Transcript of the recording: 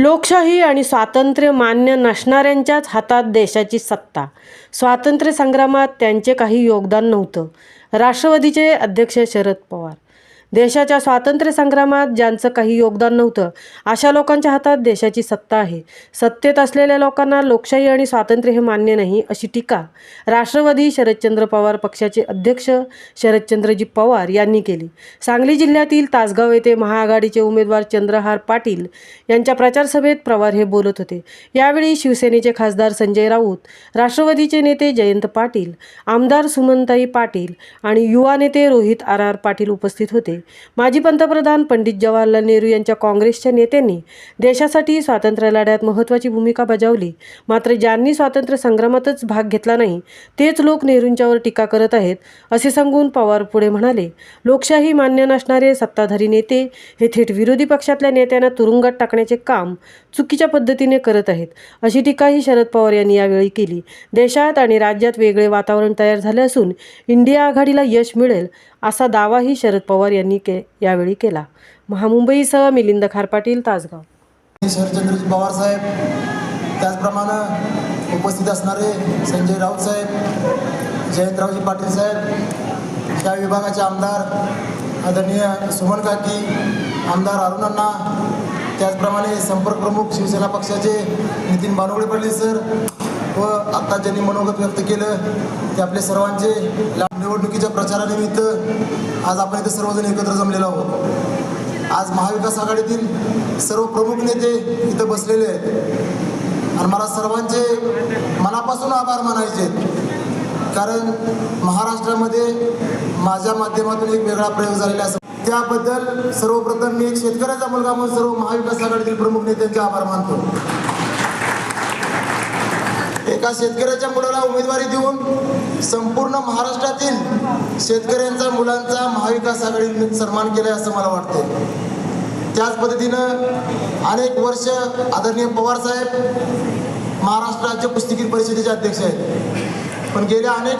लोकशाही आणि स्वातंत्र्य मान्य नसणाऱ्यांच्याच हातात देशाची सत्ता. स्वातंत्र्य संग्रामात त्यांचे काही योगदान नव्हतं. राष्ट्रवादीचे अध्यक्ष शरद पवार. देशाच्या स्वातंत्र्य संग्रामात ज्यांचं काही योगदान नव्हतं अशा लोकांच्या हातात देशाची सत्ता आहे. सत्तेत असलेल्या लोकांना लोकशाही आणि स्वातंत्र्य हे मान्य नाही, अशी टीका राष्ट्रवादी शरदचंद्र पवार पक्षाचे अध्यक्ष शरदचंद्रजी पवार यांनी केली. सांगली जिल्ह्यातील तासगाव येथे महाआघाडीचे उमेदवार चंद्रहार पाटील यांच्या प्रचार सभेत पवार हे बोलत होते. यावेळी शिवसेनेचे खासदार संजय राऊत, राष्ट्रवादीचे नेते जयंत पाटील, आमदार सुमनताई पाटील आणि युवा नेते रोहित आर पाटील उपस्थित होते. माजी पंतप्रधान पंडित जवाहरलाल नेहरू यांच्या काँग्रेसच्या नेत्यांनी देशासाठी स्वातंत्र्य लढ्यात महत्त्वाची भूमिका बजावली. मात्र ज्यांनी स्वातंत्र्य संग्रामातच भाग घेतला नाही तेच लोक नेहरूंच्यावर टीका करत आहेत, असे सांगून पवार पुढे म्हणाले, लोकशाही मान्य नसणारे सत्ताधारी नेते हे थेट विरोधी पक्षातल्या नेत्यांना तुरुंगात टाकण्याचे काम चुकीच्या पद्धतीने करत आहेत, अशी टीकाही शरद पवार यांनी यावेळी केली. देशात आणि राज्यात वेगळे वातावरण तयार झाले असून इंडिया आघाडीला यश मिळेल असा दावाही शरद पवार यांनी यावेळी केला. महामुंबईसह मिलिंद खारपाटील, तासगाव. शरदचंद्रजी पवार साहेब, त्याचप्रमाणे उपस्थित असणारे संजय राऊत साहेब, जयंतरावजी पाटील साहेब, या विभागाचे आमदार आदरणीय सुमन काकी, आमदार अरुण अण्णा, त्याचप्रमाणे संपर्क प्रमुख शिवसेना पक्षाचे नितीन बानोगडे पाटील सर व आत्ता ज्यांनी मनोगत व्यक्त केलं ते आपले सर्वांचे निवडणुकीच्या प्रचारानिमित्त आज आपण इथे सर्वजण एकत्र जमलेलो आहोत. आज महाविकास आघाडीतील सर्व प्रमुख नेते इथं बसलेले आहेत आणि मला सर्वांचे मनापासून आभार मानायचे आहेत, कारण महाराष्ट्रामध्ये माझ्या माध्यमातून एक वेगळा प्रयोग झालेला आहे. त्याबद्दल सर्वप्रथम मी एक शेतकऱ्याचा मुलगा म्हणून सर्व महाविकास आघाडीतील प्रमुख नेत्यांचे आभार मानतो. एका शेतकऱ्याच्या मुलाला उमेदवारी देऊन संपूर्ण महाराष्ट्रातील शेतकऱ्यांचा मुलांचा महाविकास आघाडीने सन्मान केलाय असं मला वाटते. त्याच पद्धतीनं अनेक वर्ष आदरणीय पवार साहेब महाराष्ट्र राज्य कुस्तीगीर परिषदेचे अध्यक्ष आहेत, पण गेल्या अनेक